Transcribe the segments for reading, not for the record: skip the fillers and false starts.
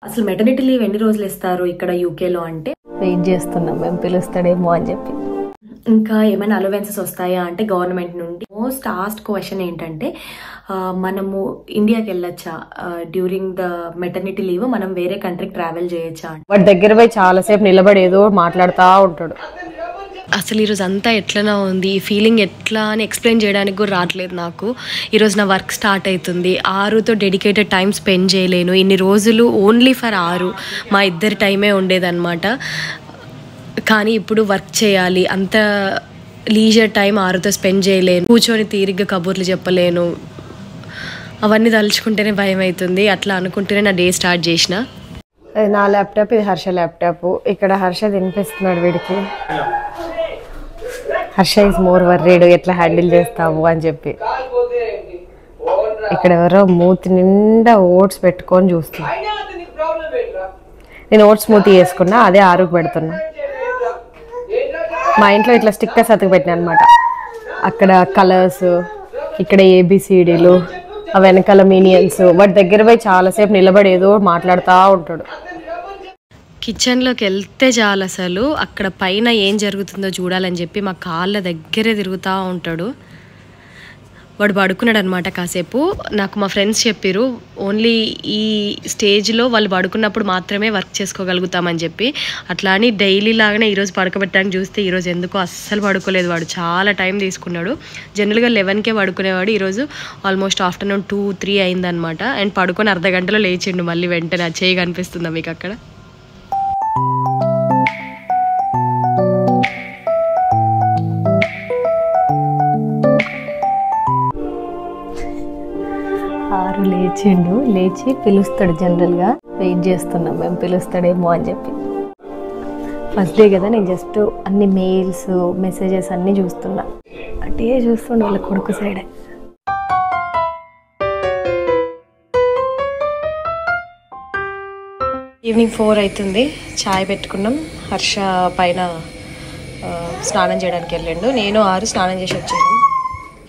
అసలు maternity leave ఎన్ని రోజులు ఇస్తారు ఇక్కడ యూకేలో అంటే వెయిట్ చేస్తున్నాం మేము పిలుస్తాడేమో అని చెప్పి. ఇంకా ఏమైనా అలవెన్సెస్ వస్తాయా అంటే గవర్నమెంట్ నుండి మోస్ట్ ఆస్ట్ క్వశ్చన్ ఏంటంటే మనము ఇండియాకి వెళ్ళొచ్చా డ్యూరింగ్ ద మెటర్నిటీ లీవ్, మనం వేరే కంట్రీకి ట్రావెల్ చేయొచ్చా అంటే వాడి దగ్గర పోయి చాలాసేపు నిలబడి ఏదో మాట్లాడుతూ ఉంటాడు. అసలు ఈరోజు అంతా ఎట్లనా ఉంది, ఈ ఫీలింగ్ ఎట్లా అని ఎక్స్ప్లెయిన్ చేయడానికి కూడా రావట్లేదు నాకు. ఈరోజు నా వర్క్ స్టార్ట్ అవుతుంది. 6తో డెడికేటెడ్ టైం స్పెండ్ చేయలేను. ఇన్ని రోజులు ఓన్లీ ఫర్ 6 మా ఇద్దరి టైమే ఉండేదన్నమాట. కానీ ఇప్పుడు వర్క్ చేయాలి, అంత లీజర్ టైం 6తో స్పెండ్ చేయలేను, కూర్చొని తీరిగ్గా కబుర్లు చెప్పలేను. అవన్నీ తలుచుకుంటేనే భయం అవుతుంది. అట్లా అనుకుంటూనే నా డే స్టార్ట్ చేసిన. నా ల్యాప్టాప్, ఇది హర్ష ల్యాప్టాప్. ఇక్కడ హర్ష తినిపిస్తున్నాడు వీడికి. హర్ష ఈజ్ మోర్ వర్రీడ్, ఎట్లా హ్యాండిల్ చేస్తావు అని చెప్పి. ఇక్కడ ఎవరో మూతి నిండా ఓట్స్ పెట్టుకొని చూస్తున్నా. నేను ఓట్స్ మూతి వేసుకున్నా, అదే 6కు పెడుతున్నా. మా ఇంట్లో ఇట్లా స్టిక్కర్స్ అతికి పెట్టినా అనమాట. అక్కడ కలర్స్, ఇక్కడ ఏబిసిడీలు, ఆ వెనకాల మీనియన్స్. వాటి దగ్గర పోయి చాలాసేపు నిలబడి ఏదో మాట్లాడుతూ ఉంటాడు. కిచెన్లోకి వెళ్తే చాలు అసలు అక్కడ పైన ఏం జరుగుతుందో చూడాలని చెప్పి మా కాళ్ళ దగ్గరే తిరుగుతూ ఉంటాడు. వాడు పడుకున్నాడు అనమాట కాసేపు. నాకు మా ఫ్రెండ్స్ చెప్పారు ఓన్లీ ఈ స్టేజ్లో వాళ్ళు పడుకున్నప్పుడు మాత్రమే వర్క్ చేసుకోగలుగుతామని చెప్పి. అట్లా అని డైలీ లాగానే ఈరోజు పడుకోబెట్టడానికి చూస్తే ఈరోజు ఎందుకో అస్సలు పడుకోలేదు. వాడు చాలా టైం తీసుకున్నాడు. జనరల్గా 11కే పడుకునేవాడు. ఈరోజు ఆల్మోస్ట్ ఆఫ్టర్నూన్ 2-3 అయిందనమాట. అండ్ పడుకొని అర్ధగంటలో లేచిండు మళ్ళీ వెంటనే. చేయి కనిపిస్తుందా మీకు అక్కడ? లేచిండు, లేచి పిలుస్తాడు. జనరల్గా వెయిట్ చేస్తున్నాం మేము పిలుస్తాడేమో అని చెప్పి. ఫస్ట్ డే కదా, నేను జస్ట్ అన్ని మెయిల్స్ మెసేజెస్ అన్నీ చూస్తున్నా. అంటే చూస్తుండే వాళ్ళ కొడుకు సైడే. ఈవినింగ్ 4 అవుతుంది. ఛాయ్ పెట్టుకున్నాం. హర్ష పైన స్నానం చేయడానికి వెళ్ళిండు. నేను 6 స్నానం చేసి వచ్చాను.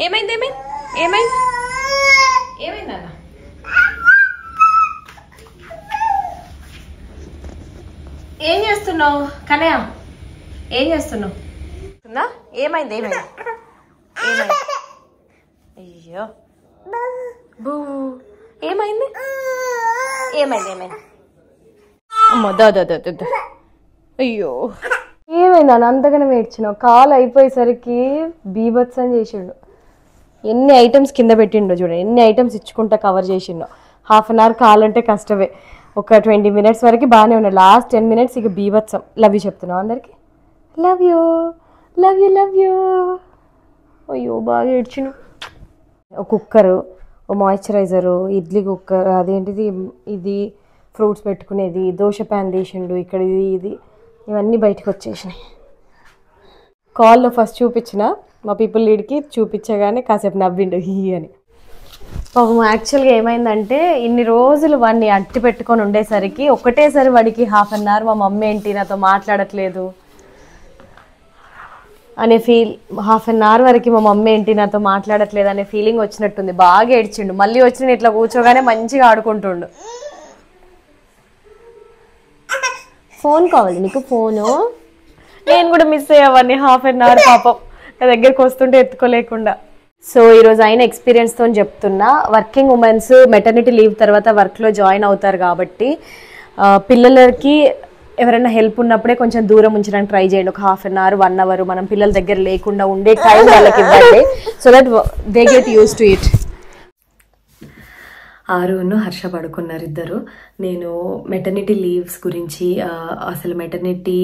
ఏమైంది ఏమైంది ఏమైంది ఏమైంది అన్న? ఏం చేస్తున్నావు కనయ్య? ఏం చేస్తున్నావు? ఏమైంది ఏమైంది ఏమైంది? అయ్యో బూ, ఏమైంది ఏమైంది ఏమైంది? అమ్మ దాదా. అయ్యో ఏమైంది అని అంతగానే ఏడ్చినావు? కాలు అయిపోయేసరికి బీభత్సం చేసిండు. ఎన్ని ఐటమ్స్ కింద పెట్టిండో చూడండి. ఎన్ని ఐటమ్స్ ఇచ్చుకుంటా కవర్ చేసిండో. 1/2 అవర్ కాలంటే కష్టమే. ఒక 20 minutes వరకు బాగానే ఉన్నాయి. లాస్ట్ 10 minutes ఇక బీభత్సం. లవ్ యూ చెప్తున్నావు అందరికి. Love you love you love you. అయ్యో బాగా ఏడ్చిను. ఒక కుక్కరు, ఓ మాయిశ్చరైజరు, ఇడ్లీ కుక్కర్, అదేంటిది ఇది ఫ్రూట్స్ పెట్టుకునేది, దోశ ప్యాన్ తీసిండు, ఇక్కడ ఇది ఇవన్నీ బయటకు వచ్చేసినాయి. కాల్లో ఫస్ట్ చూపించిన మా పీపుల్ లీడ్కి చూపించగానే కాసేపు నవ్విండు హీ అని. పాపం యాక్చువల్గా ఏమైందంటే ఇన్ని రోజులు వాడిని అట్టి పెట్టుకొని ఉండేసరికి ఒకటేసారి వాడికి 1/2 అవర్ మా మమ్మీ ఏంటి నాతో మాట్లాడట్లేదు అనే ఫీల్, 1/2 అవర్ వరకు మా మమ్మీ ఏంటి నాతో మాట్లాడట్లేదు అనే ఫీలింగ్ వచ్చినట్టుంది. బాగా ఏడ్చిండు. మళ్ళీ వచ్చి నేను ఇట్లా కూర్చోగానే మంచిగా ఆడుకుంటుండు. ఫోన్ కావాలి నీకు? ఫోను నేను కూడా మిస్ అయ్యేవాడిని 1/2 అవర్ పాపం నా దగ్గరికి వస్తుంటే ఎత్తుకోలేకుండా. సో ఈరోజు అయిన ఎక్స్పీరియన్స్తో చెప్తున్నా, వర్కింగ్ ఉమెన్స్ మెటర్నిటీ లీవ్ తర్వాత వర్క్లో జాయిన్ అవుతారు కాబట్టి పిల్లలకి ఎవరైనా హెల్ప్ ఉన్నప్పుడే కొంచెం దూరం ఉంచడానికి ట్రై చేయండి. ఒక 1/2 అవర్ 1 అవర్ మనం పిల్లల దగ్గర లేకుండా ఉండే టైం వాళ్ళకి ఇవ్వండి. So that they get use to it. ఆరును హర్ష పడుకున్నారు ఇద్దరు. నేను మెటర్నిటీ లీవ్స్ గురించి, అసలు మెటర్నిటీ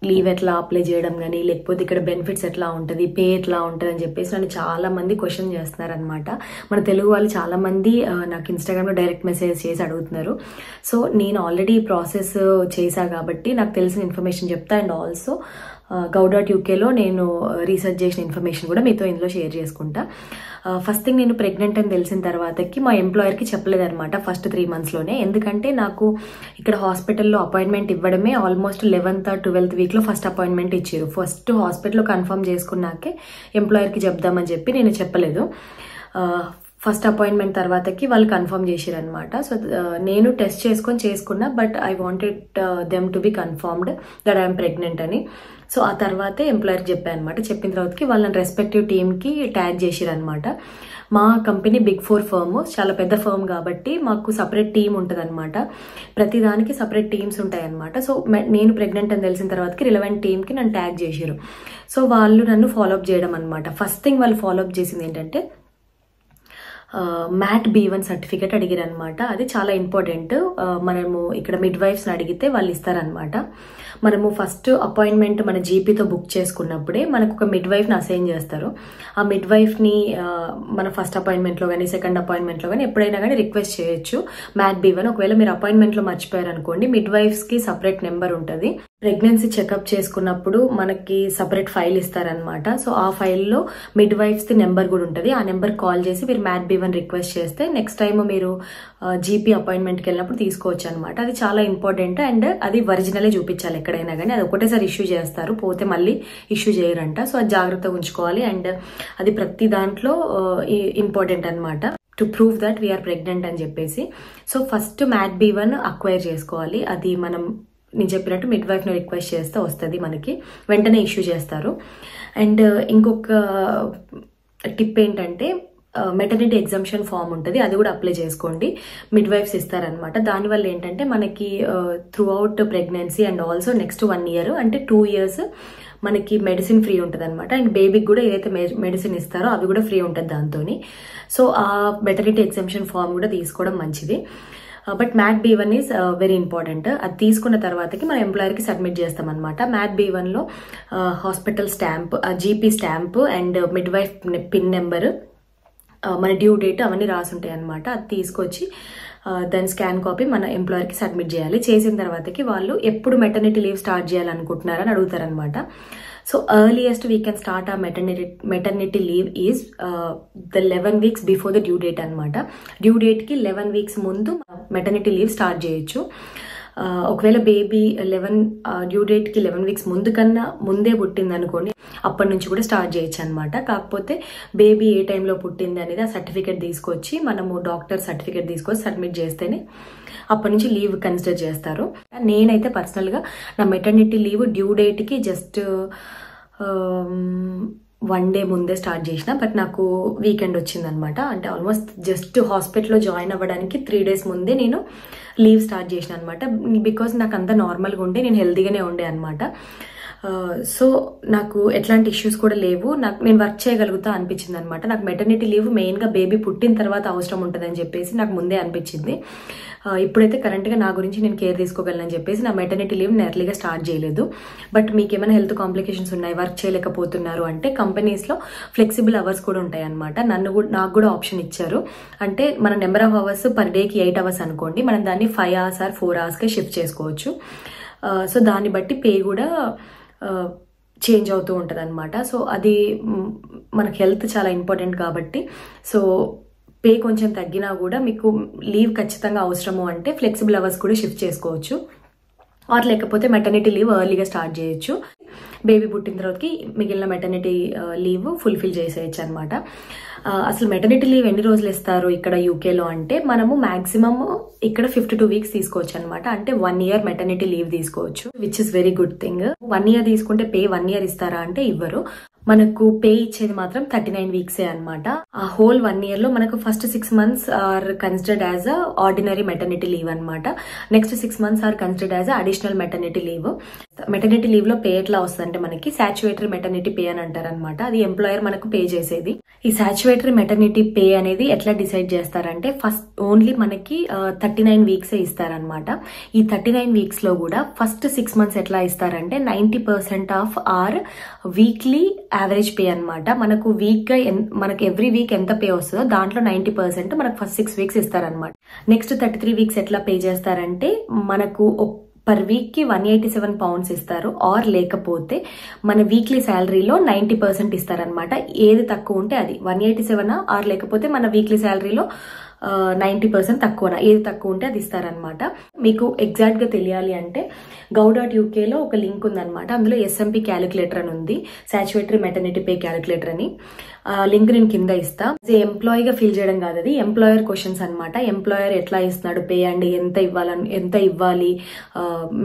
లీవ్ ఎట్లా అప్లై చేయడం కానీ, లేకపోతే ఇక్కడ బెనిఫిట్స్ ఎట్లా ఉంటుంది, పే ఎట్లా ఉంటుంది అని చెప్పేసి నన్ను చాలామంది క్వశ్చన్ చేస్తున్నారనమాట. మన తెలుగు వాళ్ళు చాలామంది నాకు ఇన్స్టాగ్రామ్లో డైరెక్ట్ మెసేజ్ చేసి అడుగుతున్నారు. సో నేను ఆల్రెడీ ఈ ప్రాసెస్ చేశా కాబట్టి నాకు తెలిసిన ఇన్ఫర్మేషన్ చెప్తా. అండ్ ఆల్సో go.ukలో నేను రీసెర్చ్ చేసిన ఇన్ఫర్మేషన్ కూడా మీతో ఇందులో షేర్ చేసుకుంటా. ఫస్ట్ థింగ్, నేను ప్రెగ్నెంట్ అని తెలిసిన తర్వాతకి మా ఎంప్లాయర్కి చెప్పలేదన్నమాట ఫస్ట్ 3 monthsలోనే. ఎందుకంటే నాకు ఇక్కడ హాస్పిటల్లో అపాయింట్మెంట్ ఇవ్వడమే ఆల్మోస్ట్ 11th or 12th వీక్లో ఫస్ట్ అపాయింట్మెంట్ ఇచ్చారు. ఫస్ట్ హాస్పిటల్లో కన్ఫర్మ్ చేసుకున్నాకే ఎంప్లాయర్కి చెప్దామని చెప్పి నేను చెప్పలేదు. ఫస్ట్ అపాయింట్మెంట్ తర్వాతకి వాళ్ళు కన్ఫర్మ్ చేసిరు అనమాట. సో నేను టెస్ట్ చేసుకున్నా, but I wanted them to be confirmed that I'm pregnant అని. సో ఆ తర్వాతే ఎంప్లాయర్కి చెప్పాను అనమాట. చెప్పిన తర్వాతకి వాళ్ళని రెస్పెక్టివ్ టీమ్కి ట్యాగ్ చేసిరు అనమాట. మా కంపెనీ బిగ్ 4 ఫర్మ్, చాలా పెద్ద ఫర్మ్ కాబట్టి మాకు సపరేట్ టీమ్ ఉంటుంది అనమాట. ప్రతిదానికి సపరేట్ టీమ్స్ ఉంటాయి అనమాట. సో నేను ప్రెగ్నెంట్ అని తెలిసిన తర్వాతకి రిలవెంట్ టీమ్కి నన్ను ట్యాగ్ చేసిరు. సో వాళ్ళు నన్ను ఫాలోఅప్ చేయడం అనమాట. ఫస్ట్ థింగ్ వాళ్ళు ఫాలోఅప్ చేసింది ఏంటంటే మ్యాట్ B1 సర్టిఫికేట్ అడిగారు అనమాట. అది చాలా ఇంపార్టెంట్. మనము ఇక్కడ మిడ్ వైఫ్స్ని అడిగితే వాళ్ళు ఇస్తారనమాట. మనము ఫస్ట్ అపాయింట్మెంట్ మన జీపీతో బుక్ చేసుకున్నప్పుడే మనకు ఒక మిడ్ వైఫ్ని అసైన్ చేస్తారు. ఆ మిడ్ వైఫ్ని మన ఫస్ట్ అపాయింట్మెంట్లో కానీ సెకండ్ అపాయింట్మెంట్లో కానీ ఎప్పుడైనా కానీ రిక్వెస్ట్ చేయొచ్చు మ్యాట్ B1. ఒకవేళ మీరు అపాయింట్మెంట్లో మర్చిపోయారు అనుకోండి, మిడ్ వైఫ్స్కి సపరేట్ నెంబర్ ఉంటుంది. ప్రెగ్నెన్సీ చెకప్ చేసుకున్నప్పుడు మనకి సపరేట్ ఫైల్ ఇస్తారనమాట. సో ఆ ఫైల్లో మిడ్ వైఫ్స్ది నెంబర్ కూడా ఉంటుంది. ఆ నెంబర్ కాల్ చేసి మీరు మ్యాట్ B1 రిక్వెస్ట్ చేస్తే నెక్స్ట్ టైం మీరు జీపీ అపాయింట్మెంట్కి వెళ్ళినప్పుడు తీసుకోవచ్చు అనమాట. అది చాలా ఇంపార్టెంట్. అండ్ అది ఒరిజినలే చూపించాలి ఎక్కడైనా కానీ. అది ఒకటేసారి ఇష్యూ చేస్తారు, పోతే మళ్ళీ ఇష్యూ చేయరంట. సో అది జాగ్రత్తగా ఉంచుకోవాలి. అండ్ అది ప్రతి దాంట్లో ఇంపార్టెంట్ అనమాట, to prove that we are pregnant అని చెప్పేసి. So first mat B1 acquire చేసుకోవాలి. అది నేను చెప్పినట్టు మిడ్ వైఫ్ని రిక్వెస్ట్ చేస్తే వస్తుంది, మనకి వెంటనే ఇష్యూ చేస్తారు. అండ్ ఇంకొక టిప్ ఏంటంటే మెటర్నిటీ ఎగ్జామ్షన్ ఫామ్ ఉంటుంది, అది కూడా అప్లై చేసుకోండి. మిడ్ వైఫ్స్ ఇస్తారనమాట. దానివల్ల ఏంటంటే మనకి through out pregnancy and also next 1 year అంటే 2 years మనకి మెడిసిన్ ఫ్రీ ఉంటుంది అనమాట. అండ్ బేబీకి కూడా ఏదైతే మెడిసిన్ ఇస్తారో అవి కూడా ఫ్రీ ఉంటుంది దాంతో. సో ఆ మెటర్నిటీ ఎగ్జామ్షన్ ఫామ్ కూడా తీసుకోవడం మంచిది. But MAT B1 is very important. అది తీసుకున్న తర్వాతకి మన ఎంప్లాయర్కి సబ్మిట్ చేస్తాం అనమాట. మ్యాట్ B1లో hospital stamp, GP stamp and midwife pin number, మన డ్యూ డేట్ అవన్నీ రాసుంటాయి అనమాట. అది తీసుకొచ్చి దాని స్కాన్ కాపీ మన ఎంప్లాయర్కి సబ్మిట్ చేయాలి. చేసిన తర్వాతకి వాళ్ళు ఎప్పుడు మెటర్నిటీ లీవ్ స్టార్ట్ చేయాలనుకుంటున్నారని అడుగుతారనమాట. So earliest we can start a maternity leave is the 11 weeks before the due date అనమాట. డ్యూ డేట్కి 11 weeks ముందు మెటర్నిటీ లీవ్ స్టార్ట్ చేయొచ్చు. ఒకవేళ బేబీ డ్యూ డేట్కి 11 weeks ముందే పుట్టింది అనుకోండి, అప్పటి నుంచి కూడా స్టార్ట్ చేయొచ్చు అనమాట. కాకపోతే బేబీ ఏ టైంలో పుట్టింది అనేది ఆ సర్టిఫికేట్ తీసుకొచ్చి మనము డాక్టర్ సర్టిఫికేట్ తీసుకొచ్చి సబ్మిట్ చేస్తేనే అప్పటి నుంచి లీవ్ కన్సిడర్ చేస్తారు. నేనైతే పర్సనల్గా నా మెటర్నిటీ లీవ్ డ్యూ డేట్కి జస్ట్ 1 day ముందే స్టార్ట్ చేసిన. బట్ నాకు వీకెండ్ వచ్చిందనమాట. అంటే ఆల్మోస్ట్ జస్ట్ హాస్పిటల్లో జాయిన్ అవ్వడానికి 3 days ముందే నేను లీవ్ స్టార్ట్ చేసిన అనమాట. బికాజ్ నాకు అంతా నార్మల్గా ఉండే, నేను హెల్తీగానే ఉండే అనమాట. సో నాకు ఎట్లాంటి ఇష్యూస్ కూడా లేవు. నేను వర్క్ చేయగలుగుతా అనిపించింది అనమాట. నాకు మెటర్నిటీ లీవ్ మెయిన్గా బేబీ పుట్టిన తర్వాత అవసరం ఉంటుందని చెప్పేసి నాకు ముందే అనిపించింది. ఇప్పుడైతే కరెంట్గా నా గురించి నేను కేర్ తీసుకోగలను చెప్పేసి నా మెటర్నిటీ లీవ్ ఎర్లీగా స్టార్ట్ చేయలేదు. బట్ మీకు ఏమైనా హెల్త్ కాంప్లికేషన్స్ ఉన్నాయి, వర్క్ చేయలేకపోతున్నారు అంటే కంపెనీస్లో ఫ్లెక్సిబుల్ అవర్స్ కూడా ఉంటాయి అనమాట. నాకు కూడా ఆప్షన్ ఇచ్చారు. అంటే మన నెంబర్ ఆఫ్ అవర్స్ పర్ డేకి 8 hours అనుకోండి, మనం దాన్ని 5 hours or 4 hours షిఫ్ట్ చేసుకోవచ్చు. సో దాన్ని బట్టి పే కూడా చేంజ్ అవుతూ ఉంటుంది అనమాట. సో అది మనకు హెల్త్ చాలా ఇంపార్టెంట్ కాబట్టి, సో పే కొంచెం తగ్గినా కూడా మీకు లీవ్ ఖచ్చితంగా అవసరము అంటే ఫ్లెక్సిబుల్ అవర్స్ కూడా షిఫ్ట్ చేసుకోవచ్చు. ఆర్ లేకపోతే మెటర్నిటీ లీవ్ ఎర్లీగా స్టార్ట్ చేయొచ్చు. బేబీ పుట్టిన తర్వాతకి మిగిలిన మెటర్నిటీ లీవ్ ఫుల్ఫిల్ చేసేయచ్చు అనమాట. అసలు మెటర్నిటీ లీవ్ ఎన్ని రోజులు ఇస్తారు ఇక్కడ యూకేలో అంటే మనము మాక్సిమం ఇక్కడ 52 weeks తీసుకోవచ్చు అనమాట. అంటే 1 year మెటర్నిటీ లీవ్ తీసుకోవచ్చు, which is very good thing. 1 year తీసుకుంటే పే 1 year ఇస్తారా అంటే ఇవ్వరు. మనకు పే ఇచ్చేది మాత్రం 39 weeks అనమాట. ఆ హోల్ 1 year లో మనకు first 6 months are considered as a ordinary maternity leave అనమాట. Next 6 months are considered as additional maternity leave. Maternity leave లో పే ఎట్లా వస్తుందంటే మనకి సాచ్యువేటరీ మెటర్నిటీ పే అని అంటారు అనమాట. అది ఎంప్లాయర్ మనకు పే చేసేది. ఈ సాచ్యువేటరీ మెటర్నిటీ పే అనేది ఎట్లా డిసైడ్ చేస్తారంటే ఫస్ట్ ఓన్లీ మనకి 39 weeks ఇస్తారనమాట. ఈ 39 weeks లో కూడా ఫస్ట్ 6 months ఎట్లా ఇస్తారంటే 90% of or weekly average pay అనమాట. మనకు మనకు ఎవ్రీ వీక్ ఎంత పే వస్తుందో దాంట్లో 90% మనకు ఫస్ట్ 6 weeks ఇస్తారనమాట. నెక్స్ట్ 33 weeks ఎట్లా పే చేస్తారంటే మనకు పర్ వీక్ కి 187 pounds ఇస్తారు. ఆర్ లేకపోతే మన వీక్లీ శాలరీలో 90% ఇస్తారనమాట. ఏది తక్కువ ఉంటే అది 187 ఆర్ లేకపోతే మన వీక్లీ శాలరీలో 90% తక్కువన, ఏది తక్కువ ఉంటే అది ఇస్తారనమాట. మీకు ఎగ్జాక్ట్గా తెలియాలి అంటే gov.ukలో ఒక లింక్ ఉందన్నమాట. అందులో SMP క్యాలిక్యులేటర్ అని ఉంది, సాచురేటరీ మెటర్నిటీ పే క్యాలిక్యులేటర్ అని. లింక్ నేను కింద ఇస్తా. ఎంప్లాయీగా ఫిల్ చేయడం కాదు, అది ఎంప్లాయర్ క్వశ్చన్స్ అనమాట. ఎంప్లాయర్ ఎట్లా ఇస్తున్నాడు పే అండ్ ఎంత ఇవ్వాలి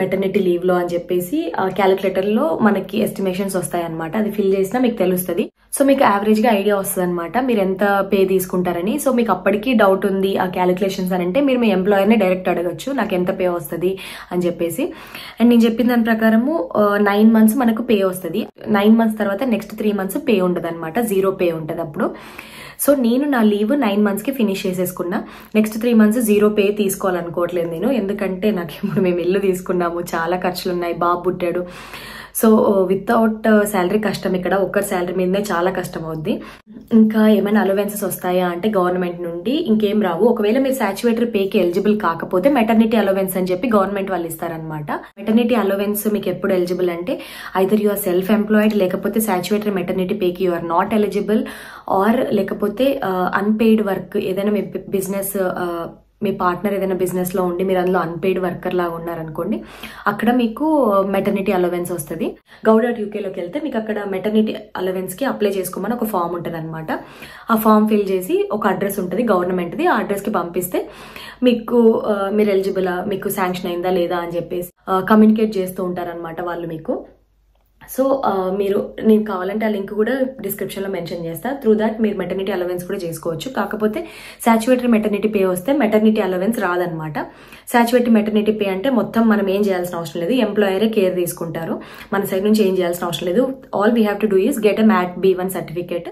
మెటర్నిటీ లీవ్ లో అని చెప్పేసి ఆ క్యాలిక్యులేటర్ లో మనకి ఎస్టిమేషన్స్ వస్తాయి అనమాట. అది ఫిల్ చేసినా మీకు తెలుస్తుంది. సో మీకు యావరేజ్ గా ఐడియా వస్తుంది అనమాట మీరు ఎంత పే తీసుకుంటారని. సో మీకు అప్పటికి డౌట్ ఉంది ఆ క్యాలిక్యులేషన్స్ అని అంటే మీరు మీ ఎంప్లాయర్ ని డైరెక్ట్ అడగచ్చు, నాకు ఎంత పే వస్తుంది అని చెప్పేసి. అండ్ నేను చెప్పిన దాని ప్రకారము 9 months మనకు పే వస్తుంది. 9 months తర్వాత నెక్స్ట్ 3 months పే ఉండదు అనమాట, 0 పే ఉంటుంది అప్పుడు. సో నేను నా లీవ్ 9 months కి ఫినిష్ చేసేసుకున్నా. నెక్స్ట్ 3 months 0 పే తీసుకోవాలనుకోవట్లేదు నేను, ఎందుకంటే నాకు ఇప్పుడు మేము ఇల్లు తీసుకున్నాము, చాలా ఖర్చులు ఉన్నాయి, బాబు పుట్టాడు. సో వితౌట్ శాలరీ కష్టం, ఇక్కడ ఒక్కరి శాలరీ మీదనే చాలా కష్టం అవుద్ది. ఇంకా ఏమైనా అలవెన్సెస్ వస్తాయా అంటే గవర్నమెంట్ నుండి ఇంకేం రావు. ఒకవేళ మీరు సాచురేటరీ పేకి ఎలిజిబుల్ కాకపోతే మెటర్నిటీ అలవెన్స్ అని చెప్పి గవర్నమెంట్ వాళ్ళు ఇస్తారనమాట. మెటర్నిటీ అలవెన్స్ మీకు ఎప్పుడు ఎలిజిబుల్ అంటే either you are self employed, లేకపోతే సాచురేటరీ మెటర్నిటీ పేకి you are not eligible, or లేకపోతే అన్పెయిడ్ వర్క్ ఏదైనా మీ బిజినెస్, మీ పార్ట్నర్ ఏదైనా బిజినెస్ లో ఉండి మీరు అందులో అన్పెయిడ్ వర్కర్ లాగా ఉన్నారనుకోండి, అక్కడ మీకు మెటర్నిటీ అలవెన్స్ వస్తుంది. gov.ukలోకి వెళ్తే మీకు అక్కడ మెటర్నిటీ అలవెన్స్ కి అప్లై చేసుకోమని ఒక ఫామ్ ఉంటుంది అనమాట. ఆ ఫామ్ ఫిల్ చేసి ఒక అడ్రస్ ఉంటుంది గవర్నమెంట్ది, ఆ అడ్రస్ కి పంపిస్తే మీకు మీరు ఎలిజిబులా, మీకు శాంక్షన్ అయిందా లేదా అని చెప్పేసి కమ్యూనికేట్ చేస్తూ ఉంటారనమాట వాళ్ళు మీకు. సో మీరు, నేను కావాలంటే ఆ లింక్ కూడా డిస్క్రిప్షన్ లో మెన్షన్ చేస్తా. త్రూ దాట్ మీరు మెటర్నిటీ అలవెన్స్ కూడా చేసుకోవచ్చు. కాకపోతే సాచురేటరీ మెటర్నిటీ పే వస్తే మెటర్నిటీ అలవెన్స్ రాదనమాట. సాచురేటరీ మెటర్నిటీ పే అంటే మొత్తం మనం ఏం చేయాల్సిన అవసరం లేదు, ఎంప్లాయరే కేర్ తీసుకుంటారు, మన సైడ్ నుంచి ఏం చేయాల్సిన అవసరం లేదు. All we have to do is get a MAT B1 certificate.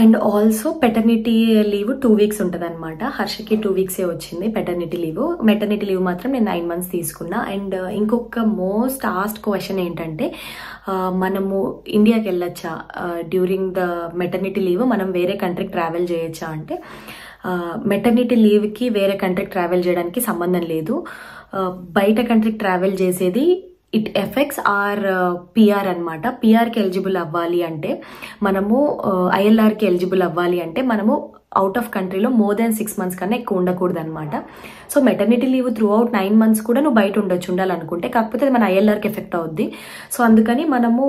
And also paternity leave 2 weeks ఉంటుంది అనమాట. హర్షకి 2 weeks వచ్చింది పెటర్నిటీ లీవ్. మెటర్నిటీ లీవ్ మాత్రం నేను 9 months తీసుకున్నా. అండ్ ఇంకొక మోస్ట్ ఆస్క్డ్ క్వశ్చన్ ఏంటంటే మనము ఇండియాకి వెళ్ళొచ్చా డ్యూరింగ్ ద మెటర్నిటీ లీవ్, మనం వేరే కంట్రీకి ట్రావెల్ చేయొచ్చా అంటే మెటర్నిటీ లీవ్కి వేరే కంట్రీకి ట్రావెల్ చేయడానికి సంబంధం లేదు. బయట కంట్రీకి ట్రావెల్ చేసేది ఇట్ ఎఫెక్ట్స్ ఆర్ PR అనమాట. పిఆర్కి ఎలిజిబుల్ అవ్వాలి అంటే మనము, ILRకి ఎలిజిబుల్ అవ్వాలి అంటే మనము అవుట్ ఆఫ్ కంట్రీలో more than 6 months కన్నా ఎక్కువ ఉండకూడదు అనమాట. So maternity leave through out 9 months కూడా నువ్వు బయట ఉండాలనుకుంటే, కాకపోతే అది మన ILRకి ఎఫెక్ట్ అవుద్ది. సో అందుకని మనము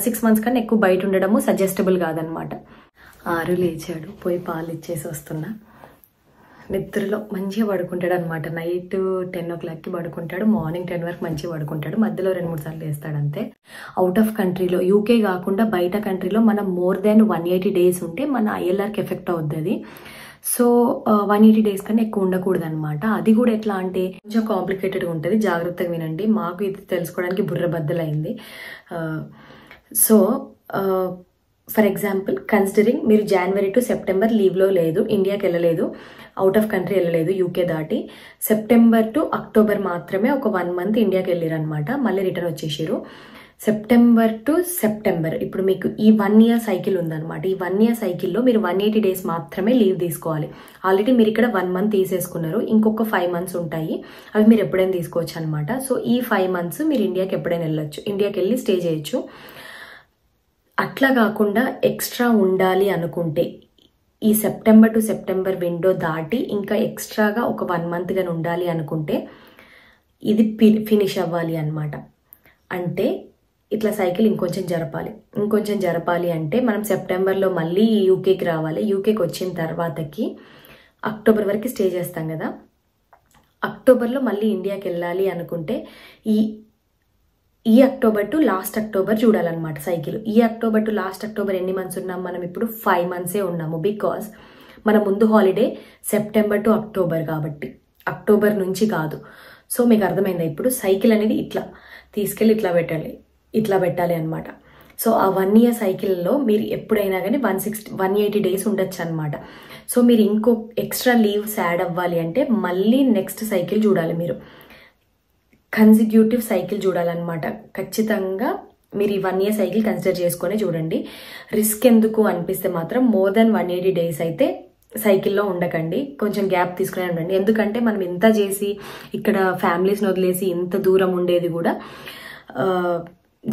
6 months కన్నా ఎక్కువ బయట ఉండడము సజెస్టబుల్ కాదనమాట. 6 లేచాడు, పోయి పాలు ఇచ్చేసి వస్తున్నా. నిద్రలో మంచిగా పడుకుంటాడు అనమాట. నైట్ 10 o'clockకి పడుకుంటాడు, మార్నింగ్ 10 వరకు మంచిగా పడుకుంటాడు, మధ్యలో 2-3 సార్లు వేస్తాడు అంతే. అవుట్ ఆఫ్ కంట్రీలో, UK కాకుండా బయట కంట్రీలో మనం more than 180 days ఉంటే మన ILRకి ఎఫెక్ట్ అవుతుంది. సో 180 days కన్నా ఎక్కువ ఉండకూడదు అనమాట. అది కూడా ఎట్లా అంటే కొంచెం కాంప్లికేటెడ్గా ఉంటుంది, జాగ్రత్తగా వినండి. మాకు ఇది తెలుసుకోవడానికి బుర్ర బద్దలైంది. సో ఫర్ ఎగ్జాంపుల్ కన్సిడరింగ్ మీరు January to September లీవ్లో లేదు, ఇండియాకి వెళ్ళలేదు, అవుట్ ఆఫ్ కంట్రీ వెళ్ళలేదు UK దాటి, September to October మాత్రమే ఒక 1 month ఇండియాకి వెళ్ళారు అనమాట, మళ్ళీ రిటర్న్ వచ్చేసారు. September to September ఇప్పుడు మీకు ఈ 1 year సైకిల్ ఉందన్నమాట. ఈ 1 year సైకిల్లో మీరు 180 days మాత్రమే లీవ్ తీసుకోవాలి. ఆల్రెడీ మీరు ఇక్కడ 1 month తీసేసుకున్నారు, ఇంకొక 5 months ఉంటాయి, అవి మీరు ఎప్పుడైనా తీసుకోవచ్చు అనమాట. సో ఈ 5 months మీరు ఇండియాకి ఎప్పుడైనా వెళ్ళొచ్చు, ఇండియాకి వెళ్ళి స్టే చేయొచ్చు. అట్లా కాకుండా ఎక్స్ట్రా ఉండాలి అనుకుంటే ఈ September to September విండో దాటి ఇంకా ఎక్స్ట్రాగా ఒక 1 month గాని ఉండాలి అనుకుంటే ఇది ఫినిష్ అవ్వాలి అనమాట. అంటే ఇట్లా సైకిల్ ఇంకొంచెం జరపాలి అంటే మనం సెప్టెంబర్లో మళ్ళీ యూకేకి రావాలి. యూకేకి వచ్చిన తర్వాతకి అక్టోబర్ వరకు స్టే చేస్తాం కదా, అక్టోబర్లో మళ్ళీ ఇండియాకి వెళ్ళాలి అనుకుంటే ఈ అక్టోబర్ టు లాస్ట్ అక్టోబర్ చూడాలన్నమాట సైకిల్. ఈ అక్టోబర్ టు లాస్ట్ అక్టోబర్ ఎన్ని మంత్స్ ఉన్నాం మనం ఇప్పుడు? 5 months ఉన్నాము. బికాస్ మన ముందు హాలిడే September to October కాబట్టి అక్టోబర్ నుంచి కాదు. సో మీకు అర్థమైందా? ఇప్పుడు సైకిల్ అనేది ఇట్లా తీసుకెళ్ళి ఇట్లా పెట్టాలి అనమాట. సో ఆ 1 year సైకిల్లో మీరు ఎప్పుడైనా కానీ 180 days ఉండొచ్చు అనమాట. సో మీరు ఇంకో ఎక్స్ట్రా లీవ్స్ యాడ్ అవ్వాలి అంటే మళ్ళీ నెక్స్ట్ సైకిల్ చూడాలి, మీరు కన్సిక్యూటివ్ సైకిల్ చూడాలన్నమాట. ఖచ్చితంగా మీరు ఈ 1 year సైకిల్ కన్సిడర్ చేసుకొని చూడండి. రిస్క్ ఎందుకు అనిపిస్తే మాత్రం more than 180 days అయితే సైకిల్లో ఉండకండి, కొంచెం గ్యాప్ తీసుకునే ఉండండి. ఎందుకంటే మనం ఇంత చేసి ఇక్కడ ఫ్యామిలీస్ని వదిలేసి ఇంత దూరం ఉండేది కూడా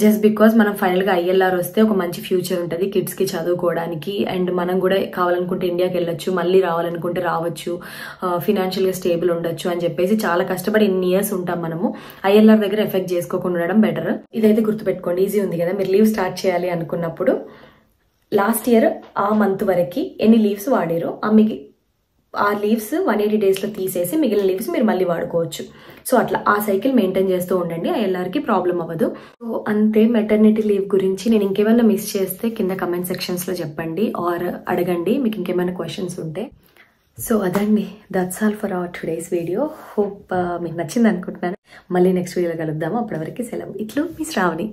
జస్ట్ బికాజ్ మనం ఫైనల్గా ఐఎల్ఆర్ వస్తే ఒక మంచి ఫ్యూచర్ ఉంటుంది కిడ్స్కి చదువుకోవడానికి, అండ్ మనం కూడా కావాలనుకుంటే ఇండియాకి వెళ్ళొచ్చు, మళ్ళీ రావాలనుకుంటే రావచ్చు, ఫినాన్షియల్గా స్టేబుల్ ఉండొచ్చు అని చెప్పేసి చాలా కష్టపడి ఇన్ని ఇయర్స్ ఉంటాం మనము. ఐఎల్ఆర్ దగ్గర ఎఫెక్ట్ చేసుకోకుండా ఉండడం బెటర్. ఇదైతే గుర్తుపెట్టుకోండి, ఈజీ ఉంది కదా. మీరు లీవ్ స్టార్ట్ చేయాలి అనుకున్నప్పుడు లాస్ట్ ఇయర్ ఆ మంత్ వరకు ఎన్ని లీవ్స్ వాడారో ఆ లీవ్స్ 180 డేస్లో తీసేసి మిగిలిన లీవ్స్ మీరు మళ్ళీ వాడుకోవచ్చు. సో అట్లా ఆ సైకిల్ మెయింటైన్ చేస్తూ ఉండండి, ఐఎల్ఆర్కి ప్రాబ్లం అవ్వదు. సో అంతే మెటర్నిటీ లీవ్ గురించి. నేను ఇంకేమైనా మిస్ చేస్తే కింద కమెంట్ సెక్షన్స్లో చెప్పండి ఆర్ అడగండి మీకు ఇంకేమైనా క్వశ్చన్స్ ఉంటే. సో అదండి, that's all for hour today's video. Hope మీకు నచ్చింది అనుకుంటున్నాను. మళ్ళీ నెక్స్ట్ వీడియోలో కలుద్దాము. అప్పటివరకు సెలవు. ఇట్లు మీ శ్రావణి.